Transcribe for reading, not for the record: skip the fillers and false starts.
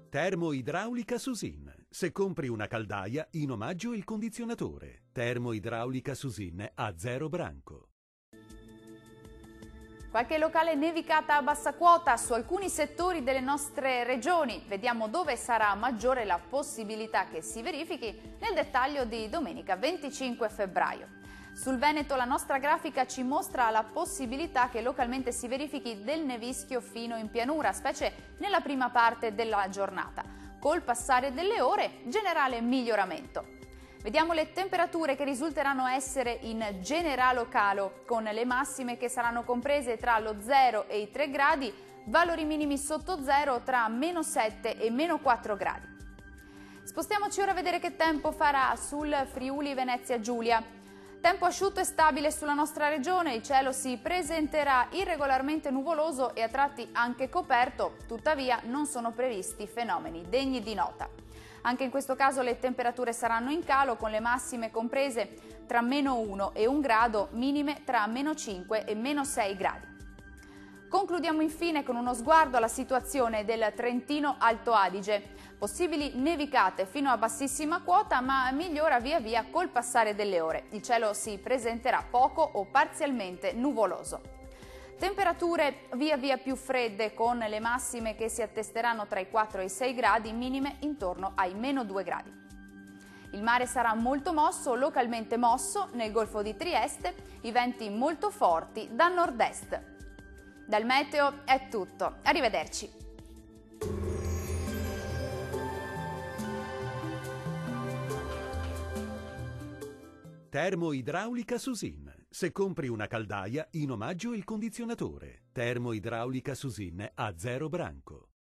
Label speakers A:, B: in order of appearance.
A: Termoidraulica Susin. Se compri una caldaia, in omaggio il condizionatore. Termoidraulica Susin a 0 branco.
B: Qualche locale nevicata a bassa quota su alcuni settori delle nostre regioni. Vediamo dove sarà maggiore la possibilità che si verifichi nel dettaglio di domenica 25 febbraio. Sul Veneto la nostra grafica ci mostra la possibilità che localmente si verifichi del nevischio fino in pianura, specie nella prima parte della giornata. Col passare delle ore, generale miglioramento. Vediamo le temperature che risulteranno essere in generale calo, con le massime che saranno comprese tra lo 0 e i 3 gradi, valori minimi sotto 0 tra meno 7 e meno 4 gradi. Spostiamoci ora a vedere che tempo farà sul Friuli Venezia Giulia. Tempo asciutto e stabile sulla nostra regione, il cielo si presenterà irregolarmente nuvoloso e a tratti anche coperto, tuttavia non sono previsti fenomeni degni di nota. Anche in questo caso le temperature saranno in calo, con le massime comprese tra meno 1 e 1 grado, minime tra meno 5 e meno 6 gradi. Concludiamo infine con uno sguardo alla situazione del Trentino Alto Adige. Possibili nevicate fino a bassissima quota, ma migliora via via col passare delle ore. Il cielo si presenterà poco o parzialmente nuvoloso. Temperature via via più fredde, con le massime che si attesteranno tra i 4 e i 6 gradi, minime intorno ai meno 2 gradi. Il mare sarà molto mosso, localmente mosso, nel Golfo di Trieste, i venti molto forti da nord-est. Dal meteo è tutto, arrivederci.
A: Termoidraulica Susin. Se compri una caldaia, in omaggio il condizionatore. Termoidraulica Susin a 0 branco.